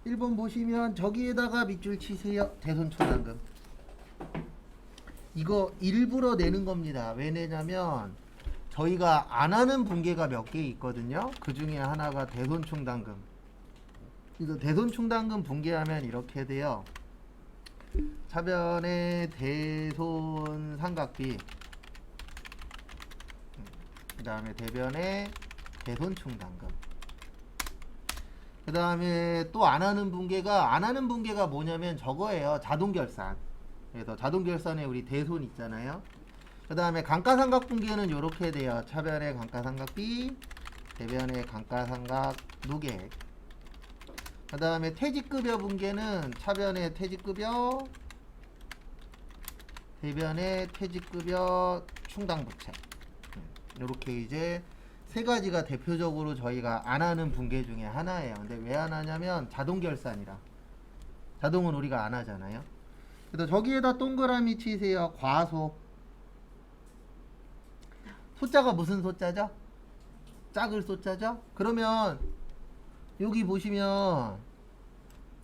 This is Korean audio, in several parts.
1번 보시면 저기에다가 밑줄 치세요. 대손초당금. 이거 일부러 내는 겁니다. 왜 내냐면 저희가 안 하는 분계가 몇 개 있거든요. 그 중에 하나가 대손총당금. 그래서 대손총당금 분계하면 이렇게 돼요. 차변의 대손 삼각비, 그 다음에 대변의 대손총당금, 그 다음에 또 안 하는 분계가 뭐냐면 저거예요. 자동결산. 그래서 자동결산에 우리 대손 있잖아요. 그 다음에 감가상각 분계는 이렇게 돼요. 차변의 감가상각비, 대변의 감가상각 누계. 그 다음에 퇴직급여 분계는 차변의 퇴직급여, 대변의 퇴직급여 충당부채. 이렇게 이제 세 가지가 대표적으로 저희가 안 하는 분계 중에 하나예요. 근데 왜 안 하냐면 자동결산이라. 자동은 우리가 안 하잖아요. 그래서 저기에다 동그라미 치세요. 과소. 소자가 무슨 소자죠? 짝을 소자죠? 그러면 여기 보시면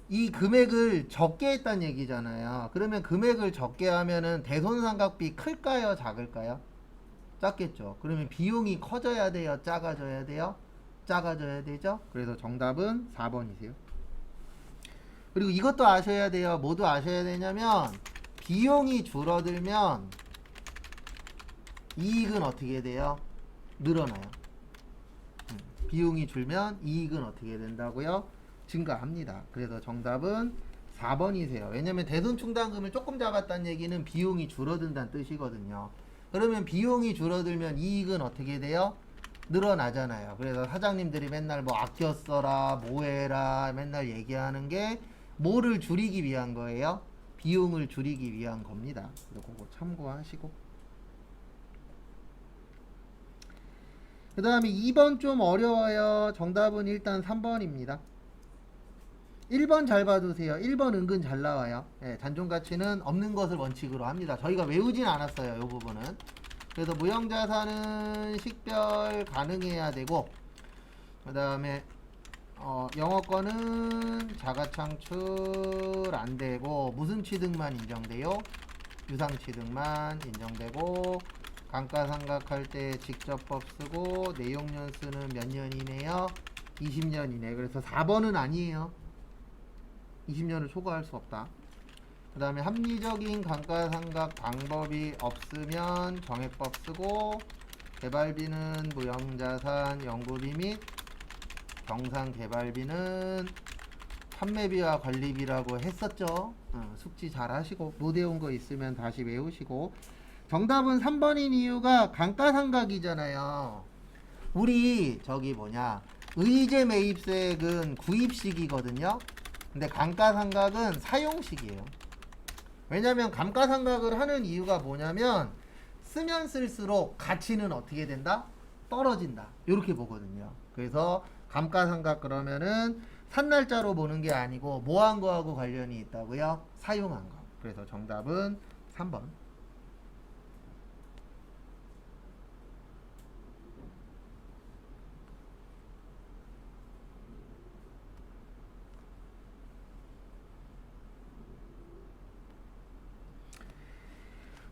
이 금액을 적게 했다는 얘기잖아요. 그러면 금액을 적게 하면은 대손삼각비 클까요? 작을까요? 작겠죠. 그러면 비용이 커져야 돼요? 작아져야 돼요? 작아져야 되죠? 그래서 정답은 4번이세요. 그리고 이것도 아셔야 돼요. 뭐도 아셔야 되냐면 비용이 줄어들면 이익은 어떻게 돼요? 늘어나요. 비용이 줄면 이익은 어떻게 된다고요? 증가합니다. 그래서 정답은 4번이세요. 왜냐면 대손충당금을 조금 잡았다는 얘기는 비용이 줄어든다는 뜻이거든요. 그러면 비용이 줄어들면 이익은 어떻게 돼요? 늘어나잖아요. 그래서 사장님들이 맨날 뭐 아껴 써라, 뭐 해라 맨날 얘기하는 게 뭐를 줄이기 위한 거예요? 비용을 줄이기 위한 겁니다. 그래서 그거 참고하시고. 그 다음에 2번 좀 어려워요. 정답은 일단 3번입니다. 1번 잘 봐두세요. 1번 은근 잘 나와요. 예, 잔존가치는 없는 것을 원칙으로 합니다. 저희가 외우진 않았어요. 이 부분은. 그래서 무형자산은 식별 가능해야 되고, 그 다음에 영어권은 자가창출 안되고 무슨 취득만 인정돼요? 유상취득만 인정되고, 감가상각할 때 직접법 쓰고 내용연수는 몇 년이네요? 20년 이내. 그래서 4번은 아니에요. 20년을 초과할 수 없다. 그 다음에 합리적인 감가상각 방법이 없으면 정액법 쓰고, 개발비는 무형자산 연구비 및 경상개발비는 판매비와 관리비라고 했었죠. 숙지 잘 하시고 못 외운 거 있으면 다시 외우시고. 정답은 3번인 이유가 감가상각이잖아요. 우리 저기 뭐냐 의제 매입세액은 구입식이거든요. 근데 감가상각은 사용식이에요. 왜냐면 감가상각을 하는 이유가 뭐냐면 쓰면 쓸수록 가치는 어떻게 된다? 떨어진다. 이렇게 보거든요. 그래서 감가상각 그러면은 산날짜로 보는 게 아니고 뭐 한 거하고 관련이 있다고요? 사용한 거. 그래서 정답은 3번.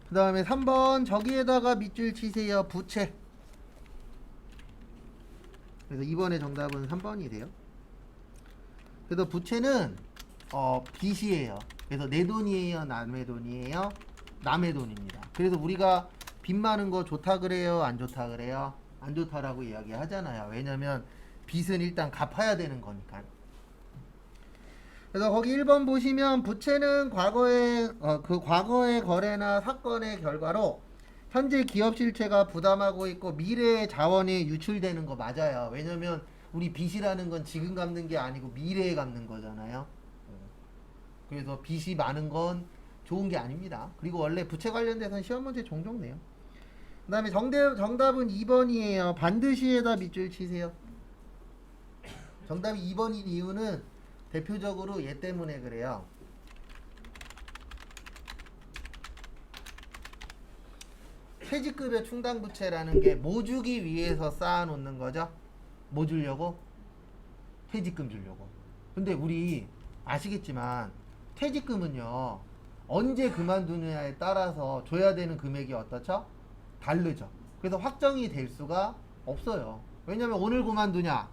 그 다음에 3번 저기에다가 밑줄 치세요. 부채. 그래서 이번에 정답은 3번이 돼요. 그래서 부채는 빚이에요. 그래서 내 돈이에요? 남의 돈이에요? 남의 돈입니다. 그래서 우리가 빚 많은 거 좋다 그래요? 안 좋다 그래요? 안 좋다라고 이야기 하잖아요. 왜냐면 빚은 일단 갚아야 되는 거니까. 그래서 거기 1번 보시면 부채는 과거의 거래나 사건의 결과로 현재 기업 실체가 부담하고 있고 미래의 자원이 유출되는 거 맞아요. 왜냐면 우리 빚이라는 건 지금 갚는 게 아니고 미래에 갚는 거잖아요. 그래서 빚이 많은 건 좋은 게 아닙니다. 그리고 원래 부채 관련돼서는 시험 문제 종종 내요. 그 다음에 정답은 2번이에요. 반드시에다 밑줄 치세요. 정답이 2번인 이유는 대표적으로 얘 때문에 그래요. 퇴직급여 충당부채라는 게 뭐 주기 위해서 쌓아놓는 거죠? 뭐 주려고? 퇴직금 주려고. 근데 우리 아시겠지만 퇴직금은요 언제 그만두느냐에 따라서 줘야 되는 금액이 어떻죠? 다르죠. 그래서 확정이 될 수가 없어요. 왜냐면 오늘 그만두냐,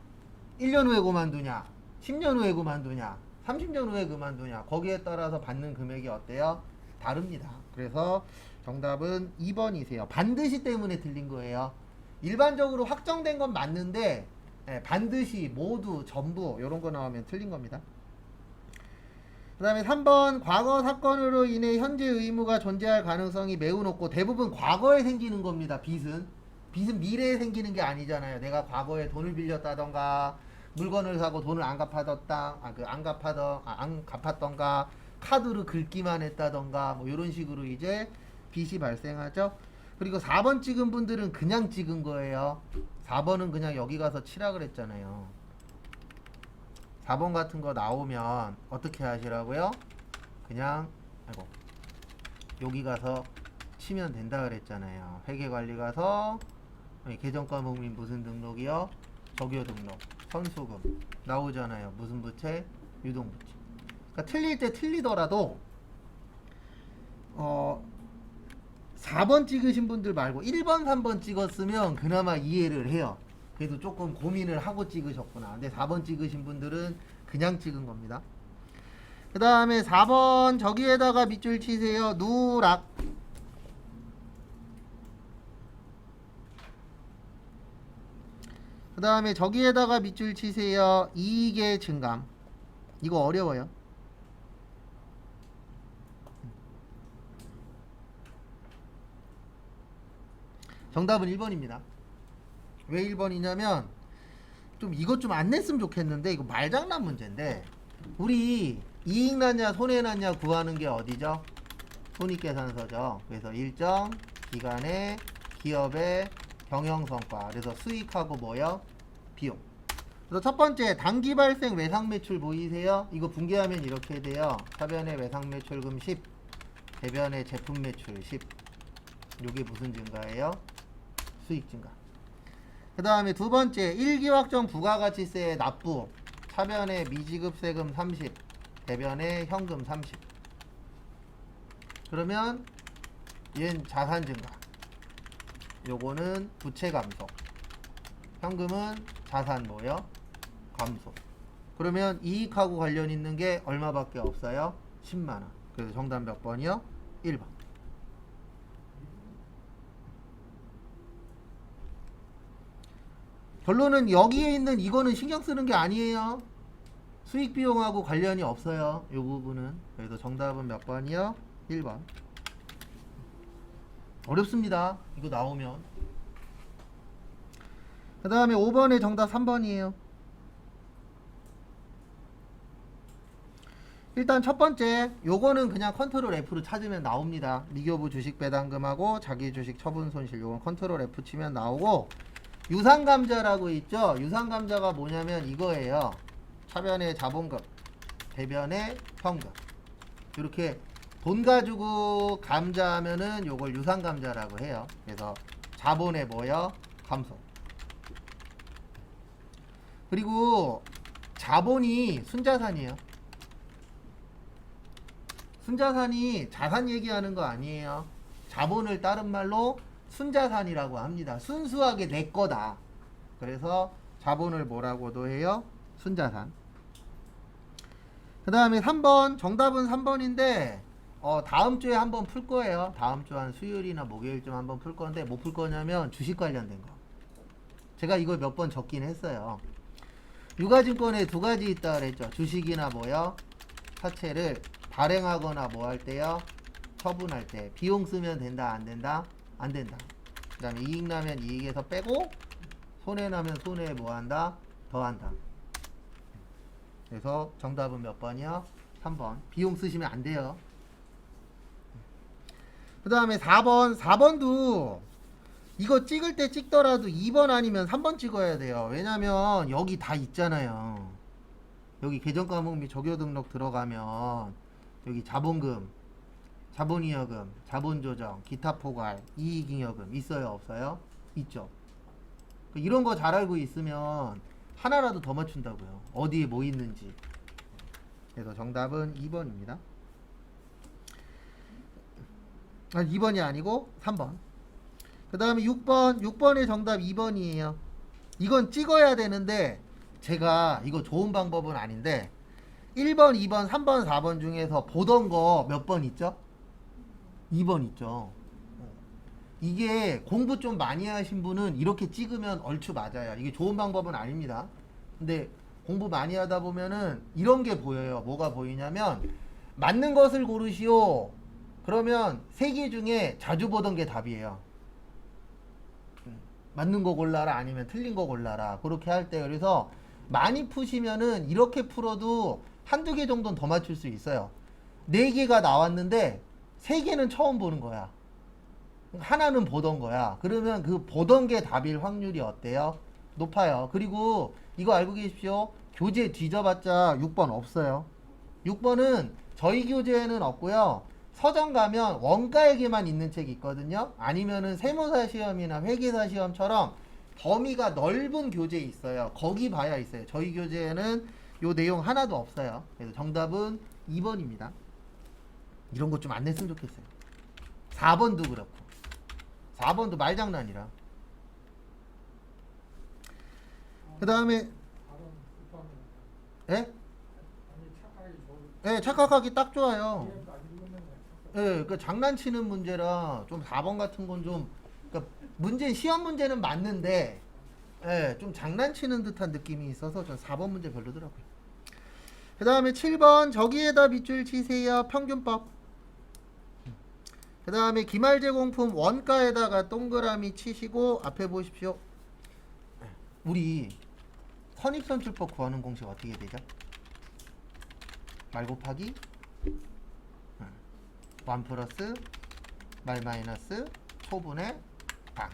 1년 후에 그만두냐, 10년 후에 그만두냐, 30년 후에 그만두냐, 거기에 따라서 받는 금액이 어때요? 다릅니다. 그래서 정답은 2번이세요. 반드시 때문에 틀린 거예요. 일반적으로 확정된 건 맞는데 반드시, 모두, 전부 이런 거 나오면 틀린 겁니다. 그 다음에 3번 과거 사건으로 인해 현재 의무가 존재할 가능성이 매우 높고, 대부분 과거에 생기는 겁니다. 빚은 미래에 생기는 게 아니잖아요. 내가 과거에 돈을 빌렸다던가 물건을 사고 돈을 안 갚았던가 카드로 긁기만 했다던가 뭐 이런 식으로 이제 빚이 발생하죠. 그리고 4번 찍은 분들은 그냥 찍은 거예요. 4번은 그냥 여기 가서 치라 그랬잖아요. 4번 같은 거 나오면 어떻게 하시라고요? 그냥 여기 가서 치면 된다 그랬잖아요. 회계관리 가서 계정 과목민 무슨 등록이요? 적요 등록, 선수금 나오잖아요. 무슨 부채? 유동부채. 그러니까 틀릴 때 틀리더라도 4번 찍으신 분들 말고 1번, 3번 찍었으면 그나마 이해를 해요. 그래도 조금 고민을 하고 찍으셨구나. 근데 4번 찍으신 분들은 그냥 찍은 겁니다. 그 다음에 4번 저기에다가 밑줄 치세요. 누락. 그 다음에 저기에다가 밑줄 치세요. 이익의 증감. 이거 어려워요. 정답은 1번입니다. 왜 1번이냐면 좀 이것 좀 안 냈으면 좋겠는데, 이거 말장난 문제인데, 우리 이익 났냐 손해 났냐 구하는 게 어디죠? 손익계산서죠. 그래서 일정 기간의 기업의 경영성과, 그래서 수익하고 뭐요? 비용. 그래서 첫 번째 단기 발생 외상 매출 보이세요? 이거 분개하면 이렇게 돼요. 차변의 외상 매출금 10, 대변의 제품 매출 10. 이게 무슨 증가예요? 수익 증가. 그 다음에 두 번째 일기확정 부가가치세 납부, 차변의 미지급 세금 30, 대변의 현금 30. 그러면 얘는 자산 증가, 요거는 부채 감소, 현금은 자산 뭐요? 감소. 그러면 이익하고 관련 있는 게 얼마밖에 없어요? 10만원. 그래서 정답 몇 번이요? 1번. 결론은 여기에 있는 이거는 신경 쓰는 게 아니에요. 수익 비용하고 관련이 없어요. 이 부분은. 그래서 정답은 몇 번이요? 1번. 어렵습니다. 이거 나오면. 그 다음에 5번의 정답 3번이에요. 일단 첫 번째 요거는 그냥 컨트롤 F로 찾으면 나옵니다. 미교부 주식 배당금하고 자기 주식 처분 손실, 요건 컨트롤 F 치면 나오고, 유상감자라고 있죠. 유상감자가 뭐냐면 이거예요. 차변의 자본금, 대변의 현금. 이렇게 돈 가지고 감자하면은 요걸 유상감자라고 해요. 그래서 자본의 뭐요? 감소. 그리고 자본이 순자산이에요. 순자산이 자산 얘기하는 거 아니에요. 자본을 다른 말로 순자산이라고 합니다. 순수하게 내 거다. 그래서 자본을 뭐라고도 해요? 순자산. 그 다음에 3번, 정답은 3번인데 다음 주에 한번 풀 거예요. 다음 주 한 수요일이나 목요일쯤 한번 풀 건데, 뭐 풀 거냐면 주식 관련된 거. 제가 이걸 몇 번 적긴 했어요. 유가증권에 두 가지 있다 그랬죠. 주식이나 뭐요? 사채를 발행하거나 뭐 할 때요? 처분할 때. 비용 쓰면 된다, 안 된다? 안 된다. 그 다음에 이익 나면 이익에서 빼고, 손해 나면 손해에 뭐 한다? 더한다. 그래서 정답은 몇 번이요? 3번. 비용 쓰시면 안 돼요. 그 다음에 4번도 이거 찍을 때 찍더라도 2번 아니면 3번 찍어야 돼요. 왜냐면 여기 다 있잖아요. 여기 계정과목 및 적요등록 들어가면 여기 자본금, 자본이여금, 자본조정, 기타 포괄, 이익잉여금 있어요, 없어요? 있죠. 이런 거 잘 알고 있으면 하나라도 더 맞춘다고요. 어디에 뭐 있는지. 그래서 정답은 2번입니다. 2번이 아니고 3번. 그 다음에 6번. 6번의 정답 2번이에요. 이건 찍어야 되는데 제가 이거 좋은 방법은 아닌데 1번, 2번, 3번, 4번 중에서 보던 거 몇 번 있죠? 2번 있죠. 이게 공부 좀 많이 하신 분은 이렇게 찍으면 얼추 맞아요. 이게 좋은 방법은 아닙니다. 근데 공부 많이 하다 보면은 이런 게 보여요. 뭐가 보이냐면 맞는 것을 고르시오. 그러면 세 개 중에 자주 보던 게 답이에요. 맞는 거 골라라 아니면 틀린 거 골라라. 그렇게 할 때 그래서 많이 푸시면은 이렇게 풀어도 한두 개 정도는 더 맞출 수 있어요. 네 개가 나왔는데 세 개는 처음 보는 거야. 하나는 보던 거야. 그러면 그 보던 게 답일 확률이 어때요? 높아요. 그리고 이거 알고 계십시오. 교재 뒤져봤자 6번 없어요. 6번은 저희 교재에는 없고요. 서점 가면 원가에게만 있는 책이 있거든요. 아니면은 세무사 시험이나 회계사 시험처럼 범위가 넓은 교재에 있어요. 거기 봐야 있어요. 저희 교재에는 요 내용 하나도 없어요. 그래서 정답은 2번입니다. 이런 거 좀 안 냈으면 좋겠어요. 4번도 그렇고. 4번도 말장난이라. 그 다음에 예? 예, 착각하기 딱 좋아요. 예, 그 장난치는 문제라 좀 4번 같은 건 좀 그러니까 문제 시험 문제는 맞는데 예, 좀 장난치는 듯한 느낌이 있어서 전 4번 문제 별로더라고요. 그 다음에 7번 저기에다 밑줄 치세요. 평균법. 그 다음에 기말제공품 원가에다가 동그라미 치시고 앞에 보십시오. 우리 선입선출법 구하는 공식 어떻게 되죠? 말 곱하기 1 플러스 말 마이너스 초분의 방.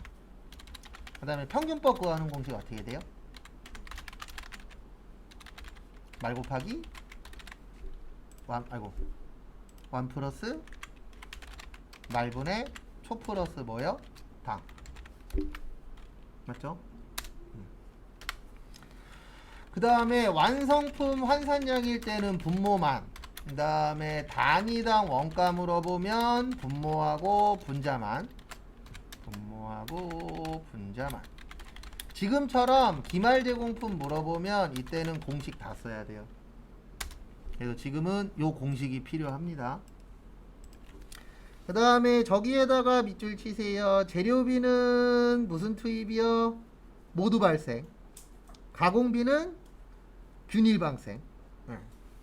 그 다음에 평균법 구하는 공식 어떻게 돼요? 말 곱하기 1 플러스 말분의 초 플러스 뭐요? 방. 맞죠? 그 다음에 완성품 환산량일 때는 분모만. 그 다음에 단위당 원가 물어보면 분모하고 분자만. 분모하고 분자만. 지금처럼 기말제공품 물어보면 이때는 공식 다 써야 돼요. 그래서 지금은 요 공식이 필요합니다. 그 다음에 저기에다가 밑줄 치세요. 재료비는 무슨 투입이요? 모두 발생. 가공비는 균일 방생.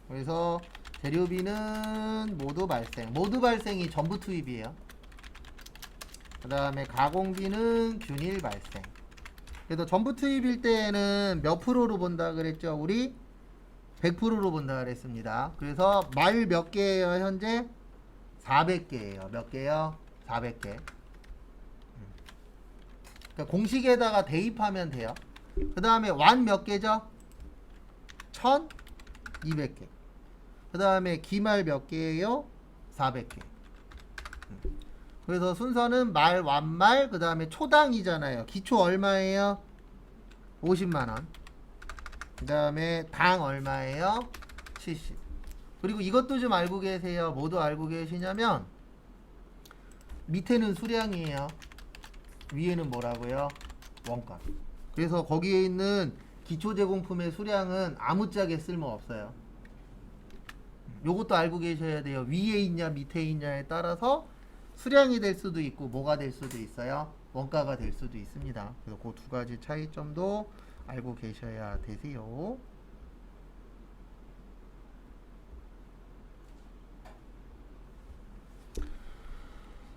그래서 재료비는 모두 발생. 모두 발생이 전부 투입이에요. 그 다음에 가공비는 균일 발생. 그래서 전부 투입일 때에는 몇 프로로 본다 그랬죠? 우리 100%로 본다 그랬습니다. 그래서 말 몇 개예요? 현재 400개예요. 몇 개요? 400개. 그러니까 공식에다가 대입하면 돼요. 그 다음에 완 몇 개죠? 1200개. 그 다음에 기말 몇 개예요? 400개. 그래서 순서는 말, 완말, 그 다음에 초당이잖아요. 기초 얼마예요? 50만원. 그 다음에 당 얼마예요? 70. 그리고 이것도 좀 알고 계세요. 뭐도 알고 계시냐면 밑에는 수량이에요. 위에는 뭐라고요? 원가. 그래서 거기에 있는 기초제공품의 수량은 아무짝에 쓸모없어요. 요것도 알고 계셔야 돼요. 위에 있냐 밑에 있냐에 따라서 수량이 될 수도 있고 뭐가 될 수도 있어요. 원가가 될 수도 있습니다. 그래서 그 두 가지 차이점도 알고 계셔야 되세요.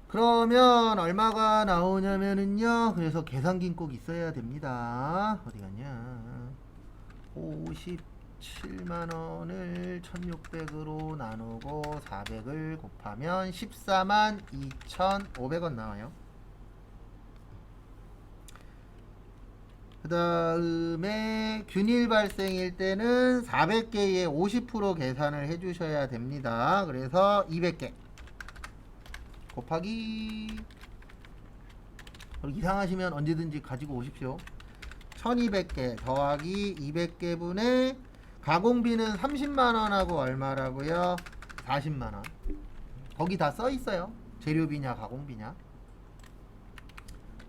그러면 얼마가 나오냐면은요. 그래서 계산기는 꼭 있어야 됩니다. 어디 갔냐? 57만원을 1600으로 나누고 400을 곱하면 142,500원 나와요. 그 다음에 균일 발생일 때는 400개에 50% 계산을 해주셔야 됩니다. 그래서 200개 곱하기 이상하시면 언제든지 가지고 오십시오. 1200개 더하기 200개 분의 가공비는 30만원하고 얼마라고요? 40만원. 거기 다 써 있어요. 재료비냐 가공비냐.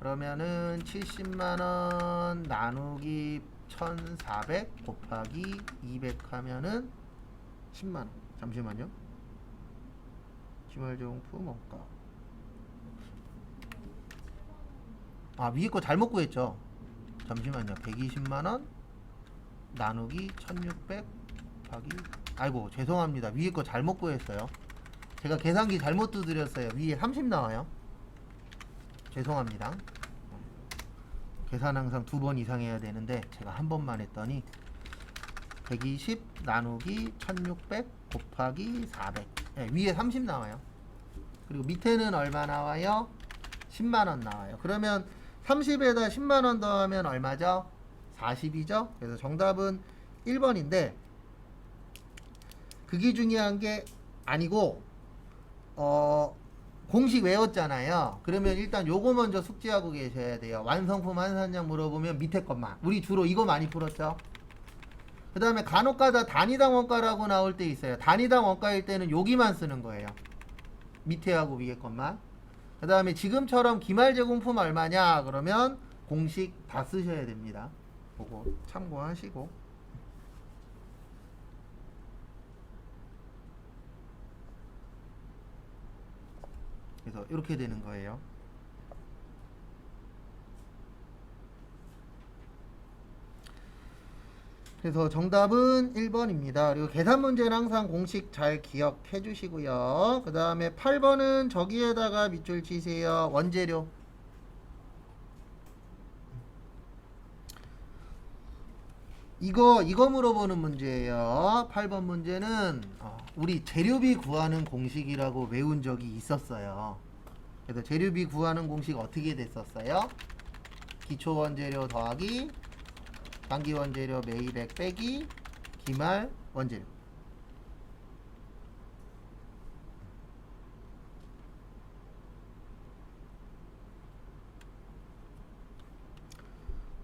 그러면은 70만원 나누기 1400 곱하기 200 하면은 10만원. 잠시만요. 기말제공품 원가. 아, 위에 거 잘못 구했죠. 잠시만요. 120만원 나누기 1600 곱하기, 아이고 죄송합니다. 위에 거 잘못 구했어요. 제가 계산기 잘못 두드렸어요. 위에 30 나와요. 죄송합니다. 계산 항상 2번 이상 해야 되는데 제가 한 번만 했더니 120 나누기 1600 곱하기 400. 네, 위에 30 나와요. 그리고 밑에는 얼마 나와요? 10만원 나와요. 그러면 30에다 10만원 더하면 얼마죠? 40이죠? 그래서 정답은 1번인데 그게 중요한 게 아니고 공식 외웠잖아요. 그러면 일단 요거 먼저 숙지하고 계셔야 돼요. 완성품 한산량 물어보면 밑에 것만. 우리 주로 이거 많이 풀었죠. 그 다음에 간혹가다 단위당 원가라고 나올 때 있어요. 단위당 원가일 때는 여기만 쓰는 거예요. 밑에 하고 위에 것만. 그 다음에 지금처럼 기말 제공품 얼마냐 그러면 공식 다 쓰셔야 됩니다. 그거 참고하시고. 그래서 이렇게 되는 거예요. 그래서 정답은 1번입니다. 그리고 계산 문제는 항상 공식 잘 기억해 주시고요. 그 다음에 8번은 저기에다가 밑줄 치세요. 원재료. 이거 물어보는 문제예요. 8번 문제는 우리 재료비 구하는 공식이라고 외운 적이 있었어요. 그래서 재료비 구하는 공식 어떻게 됐었어요? 기초 원재료 더하기 단기 원재료 매입액 빼기 기말 원재료.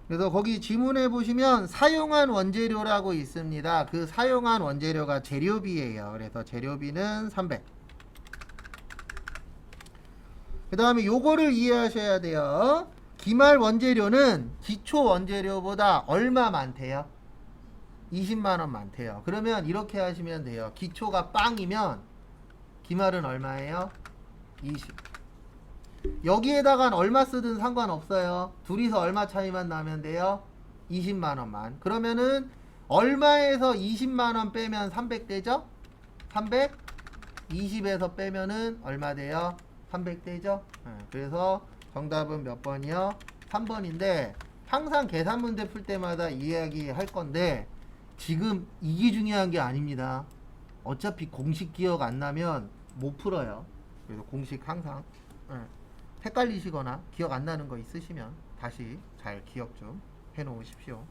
그래서 거기 지문에 보시면 사용한 원재료라고 있습니다. 그 사용한 원재료가 재료비예요. 그래서 재료비는 300. 그 다음에 요거를 이해하셔야 돼요. 기말 원재료는 기초 원재료보다 얼마 많대요? 20만원 많대요. 그러면 이렇게 하시면 돼요. 기초가 빵이면 기말은 얼마예요? 20. 여기에다간 얼마 쓰든 상관없어요. 둘이서 얼마 차이만 나면 돼요? 20만원만. 그러면은 얼마에서 20만원 빼면 300 되죠? 300? 20에서 빼면은 얼마 돼요? 300 되죠? 그래서 정답은 몇 번이요? 3번인데 항상 계산 문제 풀 때마다 이야기 할 건데 지금 이게 중요한 게 아닙니다. 어차피 공식 기억 안 나면 못 풀어요. 그래서 공식 항상 헷갈리시거나 기억 안 나는 거 있으시면 다시 잘 기억 좀 해 놓으십시오.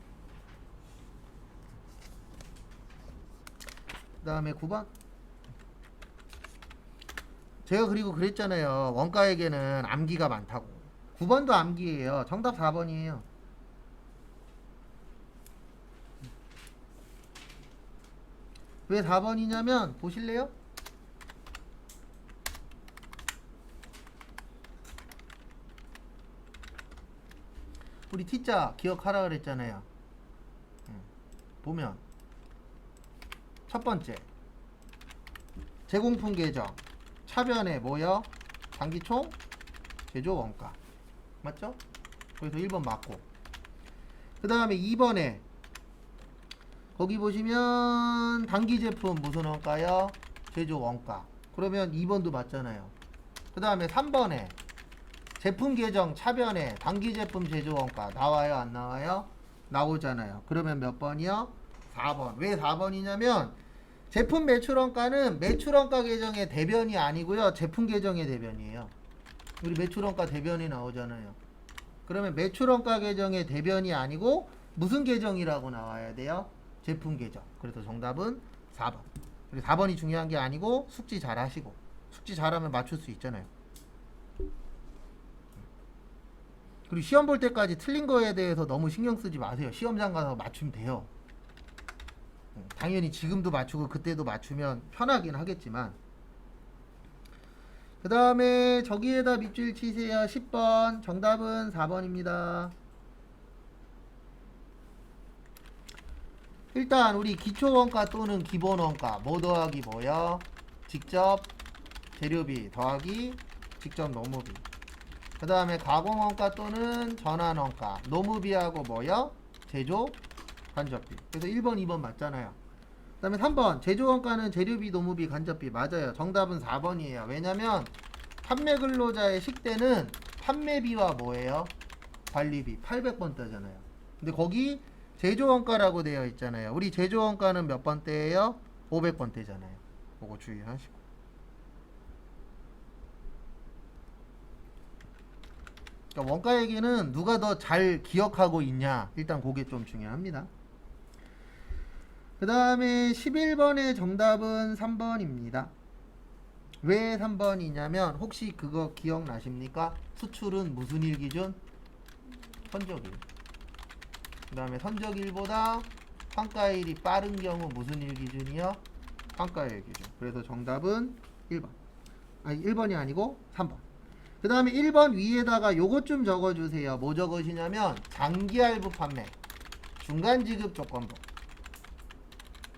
그 다음에 9번. 제가 그리고 그랬잖아요. 원가에게는 암기가 많다고. 9번도 암기예요. 정답 4번이에요. 왜 4번이냐면 보실래요? 우리 T자 기억하라 그랬잖아요. 보면 첫 번째 제공품 계정 차변에 뭐요? 단기총 제조 원가 맞죠? 그래서 1번 맞고 그 다음에 2번에 거기 보시면 단기 제품 무슨 원가요? 제조 원가. 그러면 2번도 맞잖아요. 그 다음에 3번에 제품 계정 차변에 단기 제품 제조 원가 나와요? 안 나와요? 나오잖아요. 그러면 몇 번이요? 4번. 왜 4번이냐면 제품 매출 원가는 매출 원가 계정의 대변이 아니고요. 제품 계정의 대변이에요. 우리 매출 원가 대변이 나오잖아요. 그러면 매출 원가 계정의 대변이 아니고 무슨 계정이라고 나와야 돼요? 제품 계정. 그래서 정답은 4번. 그리고 4번이 중요한 게 아니고 숙지 잘 하시고 숙지 잘하면 맞출 수 있잖아요. 그리고 시험 볼 때까지 틀린 거에 대해서 너무 신경 쓰지 마세요. 시험장 가서 맞추면 돼요. 당연히 지금도 맞추고 그때도 맞추면 편하긴 하겠지만, 그 다음에 저기에다 밑줄 치세요. 10번 정답은 4번입니다. 일단 우리 기초원가 또는 기본원가 뭐 더하기 뭐요? 직접 재료비 더하기 직접 노무비. 그 다음에 가공원가 또는 전환원가 노무비하고 뭐요? 제조 간접비. 그래서 1번 2번 맞잖아요. 그 다음에 3번 제조원가는 재료비 노무비 간접비 맞아요. 정답은 4번이에요. 왜냐면 판매 근로자의 식대는 판매비와 뭐예요? 관리비 800번대잖아요. 근데 거기 제조원가라고 되어 있잖아요. 우리 제조원가는 몇 번대예요? 500번대잖아요. 그거 주의하시고. 그러니까 원가 얘기는 누가 더 잘 기억하고 있냐, 일단 그게 좀 중요합니다. 그 다음에 11번의 정답은 3번입니다. 왜 3번이냐면 혹시 그거 기억나십니까? 수출은 무슨 일 기준? 선적일. 그 다음에 선적일보다 판가일이 빠른 경우 무슨 일 기준이요? 판가일 기준. 그래서 정답은 1번. 아니 1번이 아니고 3번. 그 다음에 1번 위에다가 요것 좀 적어주세요. 뭐 적으시냐면 장기할부 판매 중간지급 조건부.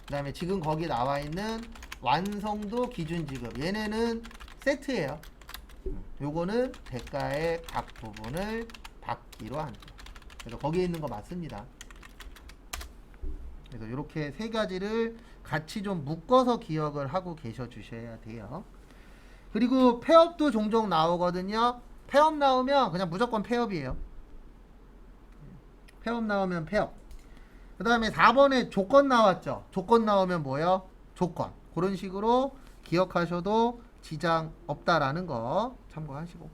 그 다음에 지금 거기 나와 있는 완성도 기준지급. 얘네는 세트예요. 요거는 대가의 각 부분을 받기로 한다. 그래서 거기에 있는 거 맞습니다. 그래서 이렇게 세 가지를 같이 좀 묶어서 기억을 하고 계셔 주셔야 돼요. 그리고 폐업도 종종 나오거든요. 폐업 나오면 그냥 무조건 폐업이에요. 폐업 나오면 폐업. 그 다음에 4번에 조건 나왔죠. 조건 나오면 뭐예요? 조건. 그런 식으로 기억하셔도 지장 없다라는 거 참고하시고.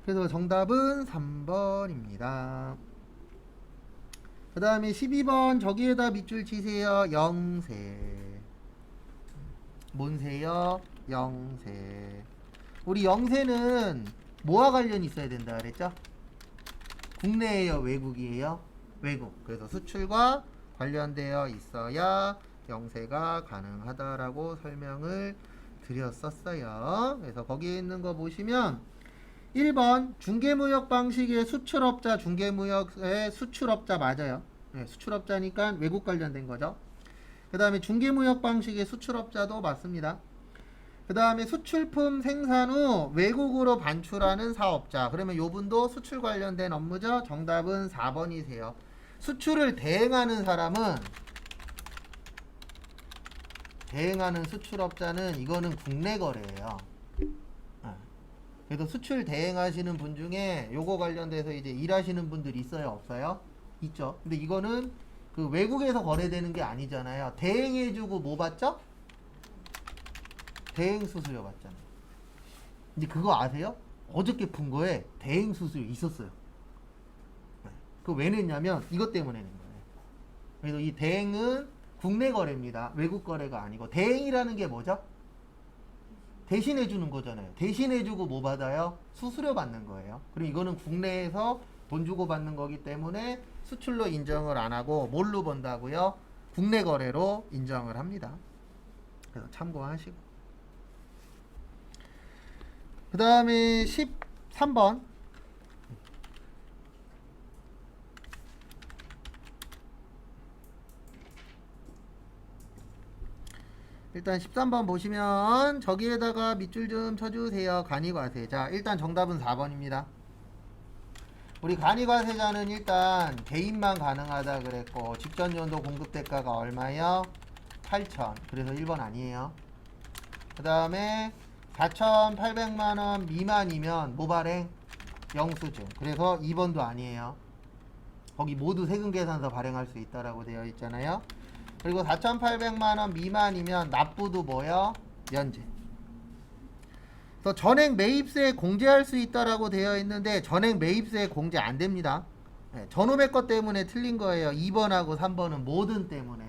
그래서 정답은 3번입니다. 그 다음에 12번 저기에다 밑줄 치세요. 영세. 뭔세요? 영세. 우리 영세는 뭐와 관련이 있어야 된다 그랬죠? 국내예요? 외국이에요? 외국. 그래서 수출과 관련되어 있어야 영세가 가능하다라고 설명을 드렸었어요. 그래서 거기에 있는 거 보시면 1번 중개무역 방식의 수출업자, 중개무역의 수출업자 맞아요. 네, 수출업자니까 외국 관련된 거죠. 그 다음에 중개무역 방식의 수출업자도 맞습니다. 그 다음에 수출품 생산 후 외국으로 반출하는 사업자. 그러면 요분도 수출 관련된 업무죠. 정답은 4번이세요. 수출을 대행하는 사람은, 대행하는 수출업자는 이거는 국내 거래예요. 그래서 수출 대행하시는 분 중에 요거 관련돼서 이제 일하시는 분들 있어요? 없어요? 있죠. 근데 이거는 그 외국에서 거래되는 게 아니잖아요. 대행해주고 뭐 받죠? 대행 수수료 받잖아요. 근데 그거 아세요? 어저께 푼 거에 대행 수수료 있었어요. 그거 왜 냈냐면 이것 때문에 낸 거예요. 그래서 이 대행은 국내 거래입니다. 외국 거래가 아니고. 대행이라는 게 뭐죠? 대신해 주는 거잖아요. 대신해 주고 뭐 받아요? 수수료 받는 거예요. 그리고 이거는 국내에서 돈 주고 받는 거기 때문에 수출로 인정을 안 하고 뭘로 번다고요? 국내 거래로 인정을 합니다. 그래서 참고하시고. 그 다음에 13번. 일단 13번 보시면 저기에다가 밑줄 좀 쳐주세요. 간이과세. 자, 일단 정답은 4번입니다. 우리 간이과세자는 일단 개인만 가능하다 그랬고 직전 연도 공급 대가가 얼마요? 8천. 그래서 1번 아니에요. 그 다음에 4,800만원 미만이면 모발행 영수증. 그래서 2번도 아니에요. 거기 모두 세금 계산서 발행할 수 있다라고 되어 있잖아요. 그리고 4,800만원 미만이면 납부도 뭐요? 면제. 그래서 전액 매입세 공제할 수 있다라고 되어 있는데 전액 매입세 공제 안 됩니다. 네, 전후배 것 때문에 틀린 거예요. 2번하고 3번은 모든 때문에.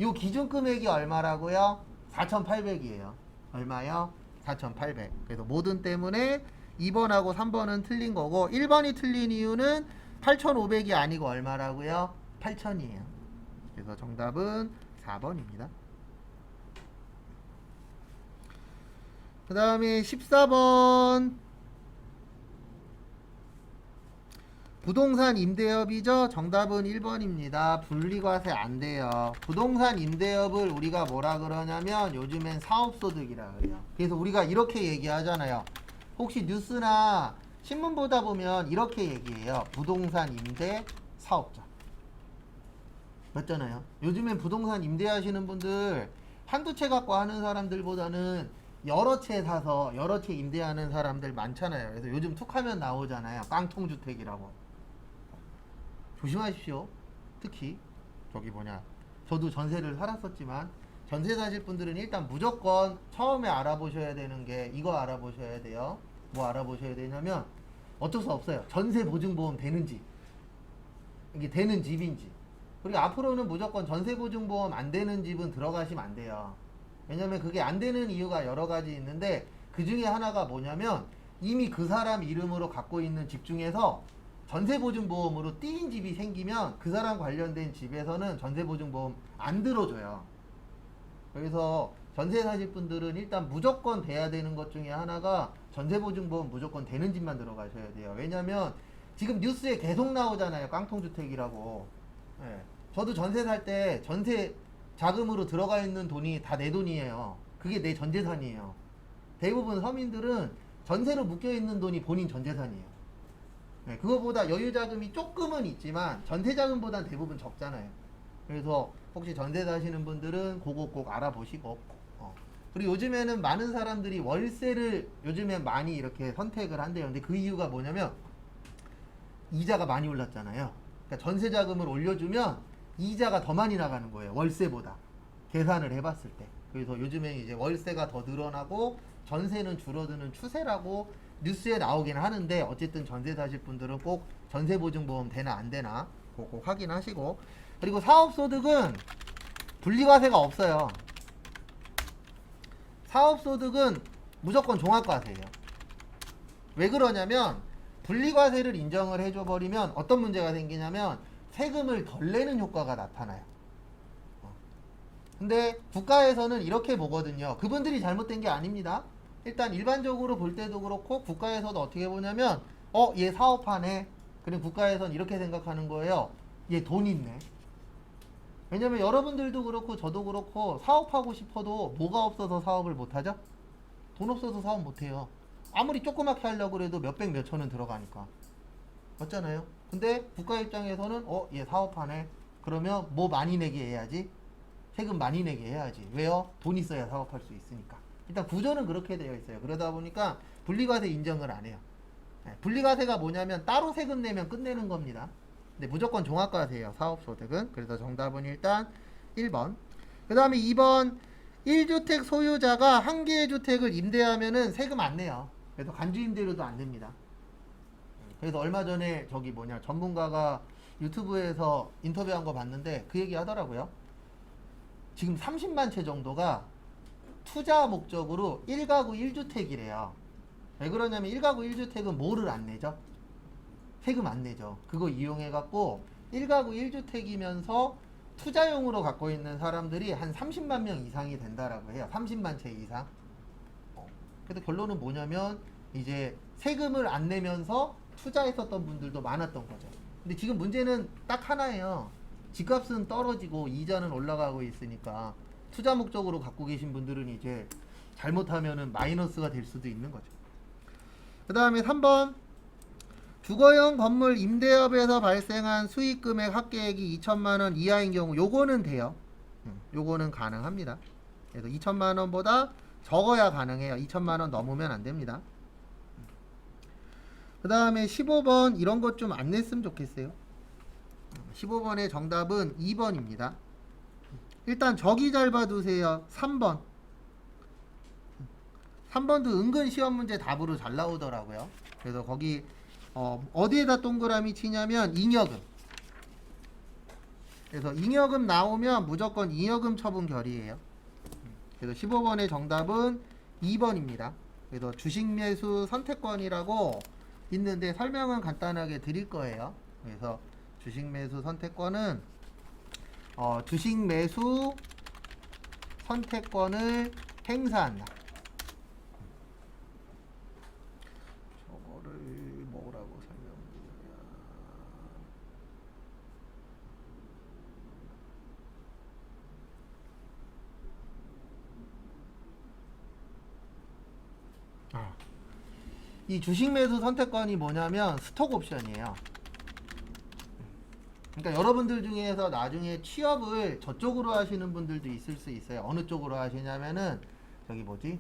요 기준 금액이 얼마라고요? 4,800이에요. 얼마요? 4,800. 그래서 모든 때문에 2번하고 3번은 틀린 거고 1번이 틀린 이유는 8,500이 아니고 얼마라고요? 8,000이에요. 그래서 정답은 4번입니다. 그 다음에 14번 부동산 임대업이죠. 정답은 1번입니다. 분리과세 안 돼요. 부동산 임대업을 우리가 뭐라 그러냐면 요즘엔 사업소득이라 그래요. 그래서 우리가 이렇게 얘기하잖아요. 혹시 뉴스나 신문 보다 보면 이렇게 얘기해요. 부동산 임대 사업자. 맞잖아요. 요즘엔 부동산 임대하시는 분들 한두 채 갖고 하는 사람들보다는 여러 채 사서 여러 채 임대하는 사람들 많잖아요. 그래서 요즘 툭하면 나오잖아요. 깡통주택이라고. 조심하십시오. 특히 저기 뭐냐, 저도 전세를 살았었지만 전세 사실 분들은 일단 무조건 처음에 알아보셔야 되는 게 이거 알아보셔야 돼요. 뭐 알아보셔야 되냐면 어쩔 수 없어요. 전세 보증보험 되는지, 이게 되는 집인지. 그리고 앞으로는 무조건 전세 보증보험 안 되는 집은 들어가시면 안 돼요. 왜냐면 그게 안 되는 이유가 여러 가지 있는데 그 중에 하나가 뭐냐면 이미 그 사람 이름으로 갖고 있는 집 중에서 전세보증보험으로 띄인 집이 생기면 그 사람 관련된 집에서는 전세보증보험 안 들어줘요. 그래서 전세 사실 분들은 일단 무조건 돼야 되는 것 중에 하나가 전세보증보험 무조건 되는 집만 들어가셔야 돼요. 왜냐면 지금 뉴스에 계속 나오잖아요. 깡통주택이라고. 예. 저도 전세 살 때 전세 자금으로 들어가 있는 돈이 다 내 돈이에요. 그게 내 전재산이에요. 대부분 서민들은 전세로 묶여 있는 돈이 본인 전재산이에요. 네, 그거보다 여유 자금이 조금은 있지만 전세 자금보단 대부분 적잖아요. 그래서 혹시 전세 사시는 분들은 그거 꼭 알아보시고, 그리고 요즘에는 많은 사람들이 월세를 요즘에 많이 이렇게 선택을 한대요. 근데 그 이유가 뭐냐면 이자가 많이 올랐잖아요. 그러니까 전세 자금을 올려주면 이자가 더 많이 나가는 거예요. 월세보다. 계산을 해봤을 때. 그래서 요즘에 이제 월세가 더 늘어나고 전세는 줄어드는 추세라고 뉴스에 나오긴 하는데, 어쨌든 전세 사실 분들은 꼭 전세보증보험 되나 안 되나 꼭 확인하시고. 그리고 사업소득은 분리과세가 없어요. 사업소득은 무조건 종합과세예요. 왜 그러냐면 분리과세를 인정을 해줘버리면 어떤 문제가 생기냐면 세금을 덜 내는 효과가 나타나요. 근데 국가에서는 이렇게 보거든요. 그분들이 잘못된 게 아닙니다. 일단 일반적으로 볼 때도 그렇고 국가에서도 어떻게 보냐면 얘 사업하네. 그럼 국가에서는 이렇게 생각하는 거예요. 얘 돈 있네. 왜냐면 여러분들도 그렇고 저도 그렇고 사업하고 싶어도 뭐가 없어서 사업을 못하죠? 돈 없어서 사업 못해요. 아무리 조그맣게 하려고 해도 몇백 몇천은 들어가니까. 맞잖아요. 근데 국가 입장에서는 얘 사업하네. 그러면 뭐 많이 내게 해야지? 세금 많이 내게 해야지. 왜요? 돈 있어야 사업할 수 있으니까. 일단 구조는 그렇게 되어 있어요. 그러다 보니까 분리과세 인정을 안 해요. 분리과세가 뭐냐면 따로 세금 내면 끝내는 겁니다. 근데 무조건 종합과세예요. 사업소득은. 그래서 정답은 일단 1번. 그 다음에 2번 1주택 소유자가 한 개의 주택을 임대하면은 세금 안 내요. 그래서 간주임대료도 안 됩니다. 그래서 얼마 전에 저기 뭐냐 전문가가 유튜브에서 인터뷰한 거 봤는데 그 얘기 하더라고요. 지금 30만 채 정도가 투자 목적으로 1가구 1주택이래요. 왜 그러냐면 1가구 1주택은 뭐를 안 내죠? 세금 안 내죠. 그거 이용해 갖고 1가구 1주택이면서 투자용으로 갖고 있는 사람들이 한 30만 명 이상이 된다라고 해요. 30만 채 이상. 그래서 결론은 뭐냐면 이제 세금을 안 내면서 투자했었던 분들도 많았던 거죠. 근데 지금 문제는 딱 하나예요. 집값은 떨어지고 이자는 올라가고 있으니까 투자 목적으로 갖고 계신 분들은 이제 잘못하면은 마이너스가 될 수도 있는 거죠. 그 다음에 3번 주거용 건물 임대업에서 발생한 수익금액 합계액이 2천만원 이하인 경우 요거는 돼요. 요거는 가능합니다. 그래서 2천만원보다 적어야 가능해요. 2천만원 넘으면 안 됩니다. 그 다음에 15번 이런 것 좀 안 냈으면 좋겠어요. 15번의 정답은 2번입니다. 일단 저기 잘 봐두세요. 3번. 3번도 은근 시험 문제 답으로 잘 나오더라고요. 그래서 거기 어디에다 동그라미 치냐면 잉여금. 그래서 잉여금 나오면 무조건 잉여금 처분 결의예요. 그래서 15번의 정답은 2번입니다. 그래서 주식 매수 선택권이라고 있는데 설명은 간단하게 드릴 거예요. 그래서 주식 매수 선택권은 주식 매수 선택권을 행사한다. 저거를 뭐라고 설명드려야. 이 주식 매수 선택권이 뭐냐면 스톡 옵션이에요. 그러니까 여러분들 중에서 나중에 취업을 저쪽으로 하시는 분들도 있을 수 있어요. 어느 쪽으로 하시냐면은 저기 뭐지?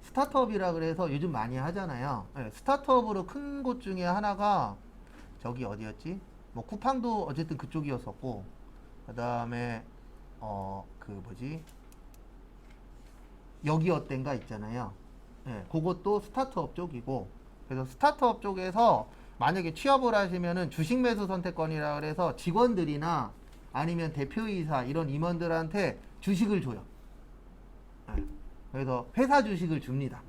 스타트업이라 그래서 요즘 많이 하잖아요. 네, 스타트업으로 큰 곳 중에 하나가 저기 어디였지? 뭐 쿠팡도 어쨌든 그쪽이었었고, 그 다음에 그 뭐지? 여기 어땐가 있잖아요. 네, 그것도 스타트업 쪽이고, 그래서 스타트업 쪽에서 만약에 취업을 하시면은 주식 매수 선택권이라 그래서 직원들이나 아니면 대표이사 이런 임원들한테 주식을 줘요. 네, 그래서 회사 주식을 줍니다.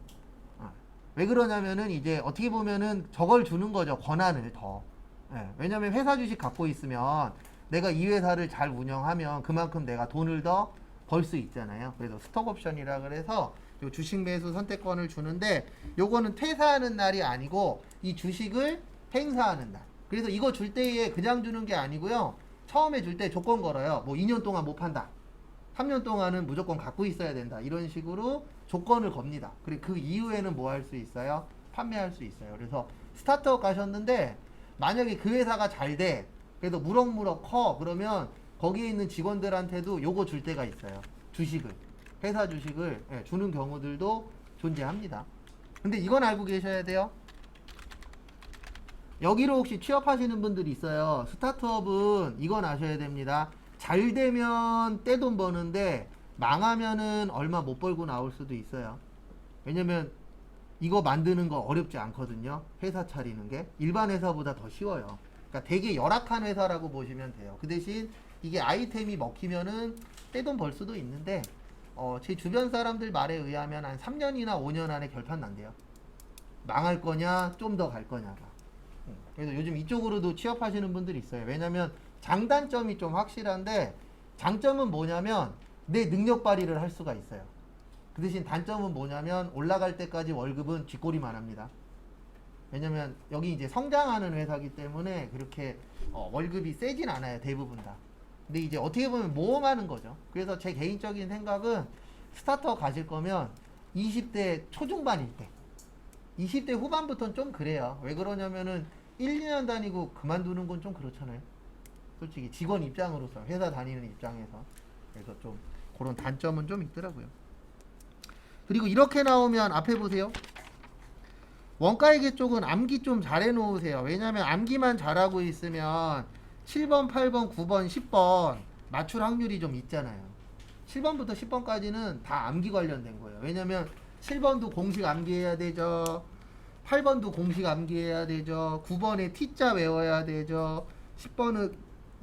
왜 그러냐면은 이제 어떻게 보면은 저걸 주는 거죠. 권한을 더. 왜냐면 회사 주식 갖고 있으면 내가 이 회사를 잘 운영하면 그만큼 내가 돈을 더 벌 수 있잖아요. 그래서 스톡 옵션이라 그래서 요 주식 매수 선택권을 주는데 요거는 퇴사하는 날이 아니고 이 주식을 행사하는 날. 그래서 이거 줄 때에 그냥 주는 게 아니고요. 처음에 줄 때 조건 걸어요. 뭐 2년 동안 못 판다. 3년 동안은 무조건 갖고 있어야 된다. 이런 식으로 조건을 겁니다. 그리고 그 이후에는 뭐 할 수 있어요? 판매할 수 있어요. 그래서 스타트업 가셨는데 만약에 그 회사가 잘 돼. 그래도 무럭무럭 커. 그러면 거기에 있는 직원들한테도 요거 줄 때가 있어요. 주식을. 회사 주식을 주는 경우들도 존재합니다. 근데 이건 알고 계셔야 돼요. 여기로 혹시 취업하시는 분들이 있어요. 스타트업은 이건 아셔야 됩니다. 잘 되면 떼돈 버는데 망하면은 얼마 못 벌고 나올 수도 있어요. 왜냐면 이거 만드는 거 어렵지 않거든요. 회사 차리는 게 일반 회사보다 더 쉬워요. 그러니까 되게 열악한 회사라고 보시면 돼요. 그 대신 이게 아이템이 먹히면은 떼돈 벌 수도 있는데 제 주변 사람들 말에 의하면 한 3년이나 5년 안에 결판 난대요. 망할 거냐 좀 더 갈 거냐가. 그래서 요즘 이쪽으로도 취업하시는 분들이 있어요. 왜냐면 장단점이 좀 확실한데 장점은 뭐냐면 내 능력 발휘를 할 수가 있어요. 그 대신 단점은 뭐냐면 올라갈 때까지 월급은 쥐꼬리만 합니다. 왜냐면 여기 이제 성장하는 회사이기 때문에 그렇게 월급이 세진 않아요. 대부분 다. 근데 이제 어떻게 보면 모험하는 거죠. 그래서 제 개인적인 생각은 스타트업 가실 거면 20대 초중반일 때 20대 후반부터는 좀 그래요. 왜 그러냐면은 1, 2년 다니고 그만두는 건 좀 그렇잖아요. 솔직히 직원 입장으로서 회사 다니는 입장에서. 그래서 좀 그런 단점은 좀 있더라고요. 그리고 이렇게 나오면 앞에 보세요. 원가회계 쪽은 암기 좀 잘 해놓으세요. 왜냐면 암기만 잘하고 있으면 7번, 8번, 9번, 10번 맞출 확률이 좀 있잖아요. 7번부터 10번까지는 다 암기 관련된 거예요. 왜냐면 7번도 공식 암기해야 되죠. 8번도 공식 암기해야 되죠. 9번에 T자 외워야 되죠. 10번은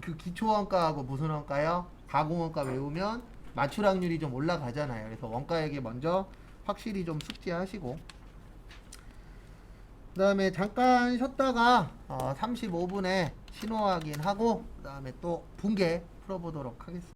그 기초원가하고 무슨 원가요? 가공원가 외우면 맞출 확률이 좀 올라가잖아요. 그래서 원가에게 먼저 확실히 좀 숙지하시고 그 다음에 잠깐 쉬었다가 35분에 신호 확인하고 그 다음에 또 분계 풀어보도록 하겠습니다.